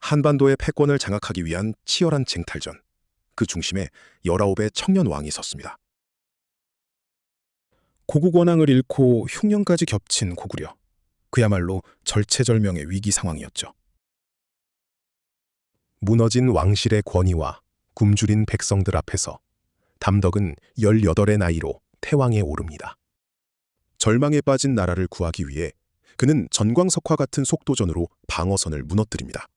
한반도의 패권을 장악하기 위한 치열한 쟁탈전. 그 중심에 19의 청년 왕이 섰습니다. 고국 원앙을 잃고 흉년까지 겹친 고구려. 그야말로 절체절명의 위기 상황이었죠. 무너진 왕실의 권위와 굶주린 백성들 앞에서 담덕은 18의 나이로 태왕에 오릅니다. 절망에 빠진 나라를 구하기 위해 그는 전광석화 같은 속도전으로 방어선을 무너뜨립니다.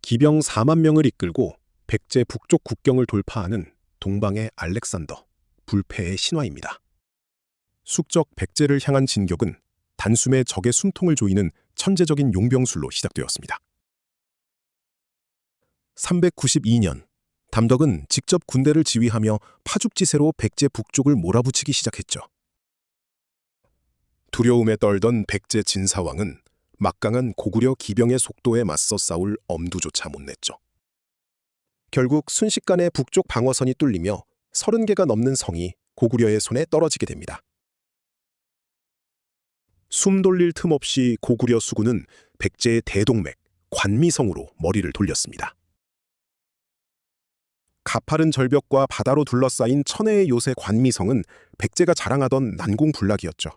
기병 4만 명을 이끌고 백제 북쪽 국경을 돌파하는 동방의 알렉산더, 불패의 신화입니다. 숙적 백제를 향한 진격은 단숨에 적의 숨통을 조이는 천재적인 용병술로 시작되었습니다. 392년, 담덕은 직접 군대를 지휘하며 파죽지세로 백제 북쪽을 몰아붙이기 시작했죠. 두려움에 떨던 백제 진사왕은 막강한 고구려 기병의 속도에 맞서 싸울 엄두조차 못 냈죠. 결국 순식간에 북쪽 방어선이 뚫리며 30개가 넘는 성이 고구려의 손에 떨어지게 됩니다. 숨 돌릴 틈 없이 고구려 수군은 백제의 대동맥 관미성으로 머리를 돌렸습니다. 가파른 절벽과 바다로 둘러싸인 천혜의 요새 관미성은 백제가 자랑하던 난공불락이었죠.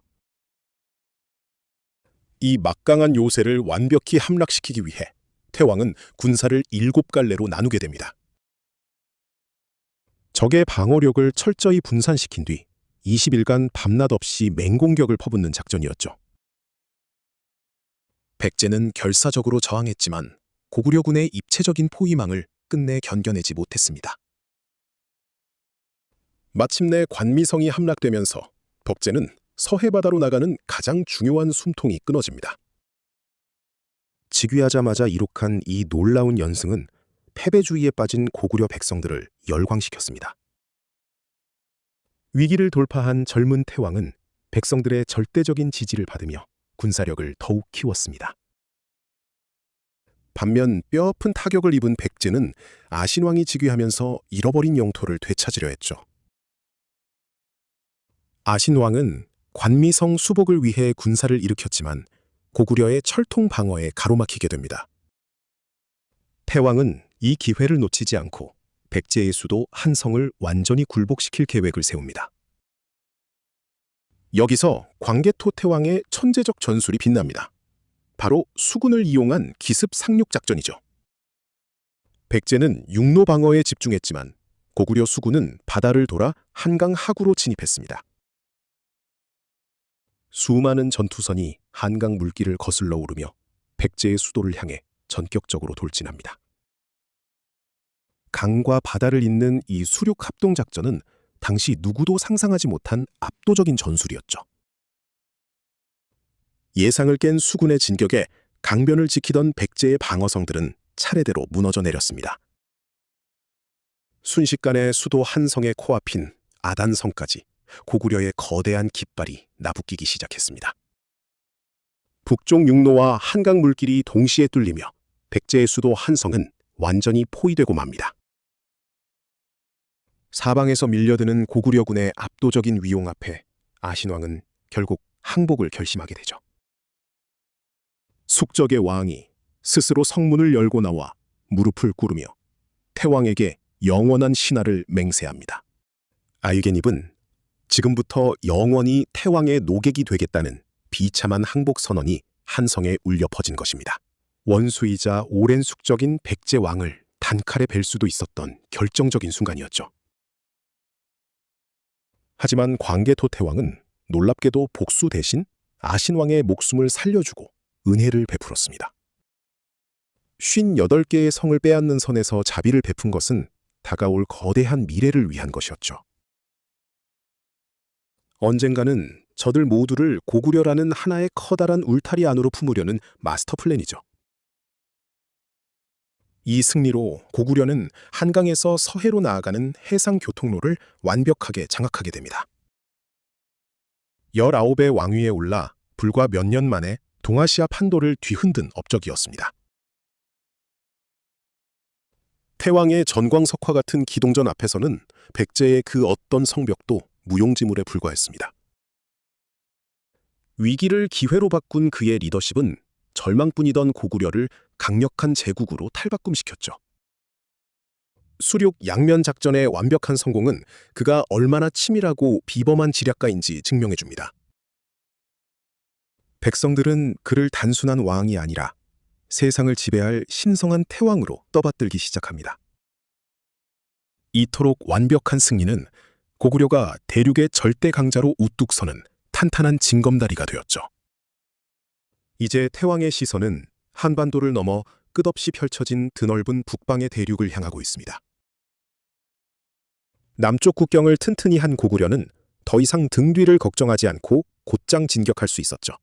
이 막강한 요새를 완벽히 함락시키기 위해 태왕은 군사를 7갈래로 나누게 됩니다. 적의 방어력을 철저히 분산시킨 뒤 20일간 밤낮 없이 맹공격을 퍼붓는 작전이었죠. 백제는 결사적으로 저항했지만 고구려군의 입체적인 포위망을 끝내 견뎌내지 못했습니다. 마침내 관미성이 함락되면서 백제는 서해바다로 나가는 가장 중요한 숨통이 끊어집니다. 즉위하자마자 이룩한 이 놀라운 연승은 패배주의에 빠진 고구려 백성들을 열광시켰습니다. 위기를 돌파한 젊은 태왕은 백성들의 절대적인 지지를 받으며 군사력을 더욱 키웠습니다. 반면 뼈아픈 타격을 입은 백제는 아신왕이 즉위하면서 잃어버린 영토를 되찾으려 했죠. 아신왕은 관미성 수복을 위해 군사를 일으켰지만 고구려의 철통 방어에 가로막히게 됩니다. 태왕은 이 기회를 놓치지 않고 백제의 수도 한성을 완전히 굴복시킬 계획을 세웁니다. 여기서 광개토 태왕의 천재적 전술이 빛납니다. 바로 수군을 이용한 기습 상륙 작전이죠. 백제는 육로 방어에 집중했지만 고구려 수군은 바다를 돌아 한강 하구로 진입했습니다. 수많은 전투선이 한강 물길을 거슬러 오르며 백제의 수도를 향해 전격적으로 돌진합니다. 강과 바다를 잇는 이 수륙 합동 작전은 당시 누구도 상상하지 못한 압도적인 전술이었죠. 예상을 깬 수군의 진격에 강변을 지키던 백제의 방어성들은 차례대로 무너져 내렸습니다. 순식간에 수도 한성의 코앞인 아단성까지 고구려의 거대한 깃발이 나부끼기 시작했습니다. 북쪽 육로와 한강 물길이 동시에 뚫리며 백제의 수도 한성은 완전히 포위되고 맙니다. 사방에서 밀려드는 고구려군의 압도적인 위용 앞에 아신왕은 결국 항복을 결심하게 되죠. 숙적의 왕이 스스로 성문을 열고 나와 무릎을 꿇으며 태왕에게 영원한 신하를 맹세합니다. 아이겐입은 지금부터 영원히 태왕의 노객이 되겠다는 비참한 항복 선언이 한성에 울려 퍼진 것입니다. 원수이자 오랜 숙적인 백제 왕을 단칼에 뵐 수도 있었던 결정적인 순간이었죠. 하지만 광개토 태왕은 놀랍게도 복수 대신 아신왕의 목숨을 살려주고 은혜를 베풀었습니다. 58개의 성을 빼앗는 선에서 자비를 베푼 것은 다가올 거대한 미래를 위한 것이었죠. 언젠가는 저들 모두를 고구려라는 하나의 커다란 울타리 안으로 품으려는 마스터 플랜이죠. 이 승리로 고구려는 한강에서 서해로 나아가는 해상 교통로를 완벽하게 장악하게 됩니다. 19의 왕위에 올라 불과 몇 년 만에 동아시아 판도를 뒤흔든 업적이었습니다. 태왕의 전광석화 같은 기동전 앞에서는 백제의 그 어떤 성벽도 무용지물에 불과했습니다. 위기를 기회로 바꾼 그의 리더십은 절망뿐이던 고구려를 강력한 제국으로 탈바꿈시켰죠. 수륙 양면 작전의 완벽한 성공은 그가 얼마나 치밀하고 비범한 지략가인지 증명해줍니다. 백성들은 그를 단순한 왕이 아니라 세상을 지배할 신성한 태왕으로 떠받들기 시작합니다. 이토록 완벽한 승리는 고구려가 대륙의 절대 강자로 우뚝 서는 탄탄한 징검다리가 되었죠. 이제 태왕의 시선은 한반도를 넘어 끝없이 펼쳐진 드넓은 북방의 대륙을 향하고 있습니다. 남쪽 국경을 튼튼히 한 고구려는 더 이상 등 뒤를 걱정하지 않고 곧장 진격할 수 있었죠.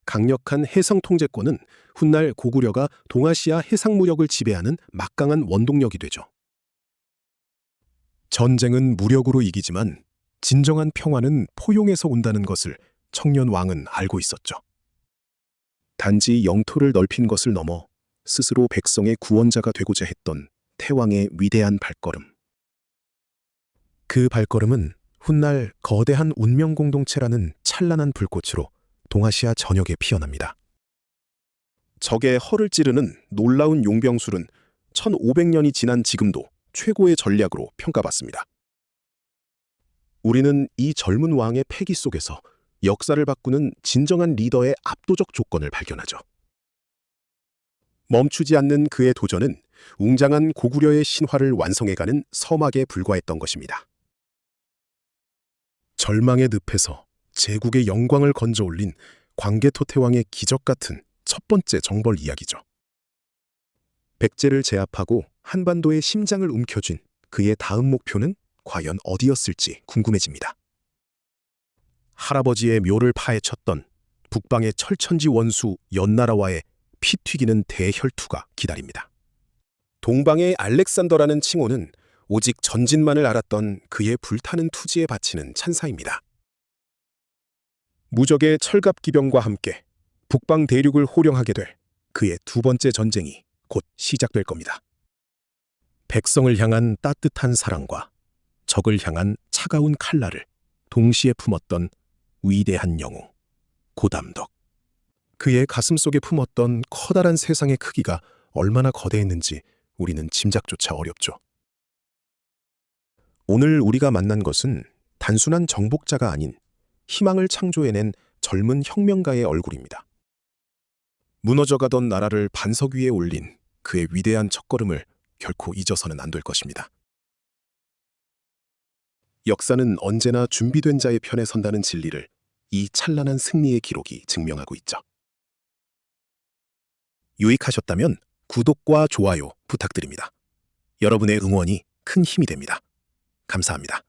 강력한 해상 통제권은 훗날 고구려가 동아시아 해상 무력을 지배하는 막강한 원동력이 되죠. 전쟁은 무력으로 이기지만 진정한 평화는 포용에서 온다는 것을 청년 왕은 알고 있었죠. 단지 영토를 넓힌 것을 넘어 스스로 백성의 구원자가 되고자 했던 태왕의 위대한 발걸음. 그 발걸음은 훗날 거대한 운명 공동체라는 찬란한 불꽃으로 동아시아 전역에 피어납니다. 적의 허를 찌르는 놀라운 용병술은 1500년이 지난 지금도 최고의 전략으로 평가받습니다. 우리는 이 젊은 왕의 패기 속에서 역사를 바꾸는 진정한 리더의 압도적 조건을 발견하죠. 멈추지 않는 그의 도전은 웅장한 고구려의 신화를 완성해가는 서막에 불과했던 것입니다. 절망의 늪에서 제국의 영광을 건져올린 광개토 태왕의 기적 같은 첫 번째 정벌 이야기죠. 백제를 제압하고 한반도의 심장을 움켜쥔 그의 다음 목표는 과연 어디였을지 궁금해집니다. 할아버지의 묘를 파헤쳤던 북방의 철천지 원수 연나라와의 피 튀기는 대혈투가 기다립니다. 동방의 알렉산더라는 칭호는 오직 전진만을 알았던 그의 불타는 투지에 바치는 찬사입니다. 무적의 철갑기병과 함께 북방 대륙을 호령하게 될 그의 두 번째 전쟁이 곧 시작될 겁니다. 백성을 향한 따뜻한 사랑과 적을 향한 차가운 칼날을 동시에 품었던 위대한 영웅 고담덕. 그의 가슴 속에 품었던 커다란 세상의 크기가 얼마나 거대했는지 우리는 짐작조차 어렵죠. 오늘 우리가 만난 것은 단순한 정복자가 아닌 희망을 창조해낸 젊은 혁명가의 얼굴입니다. 무너져가던 나라를 반석 위에 올린 그의 위대한 첫걸음을 결코 잊어서는 안 될 것입니다. 역사는 언제나 준비된 자의 편에 선다는 진리를 이 찬란한 승리의 기록이 증명하고 있죠. 유익하셨다면 구독과 좋아요 부탁드립니다. 여러분의 응원이 큰 힘이 됩니다. 감사합니다.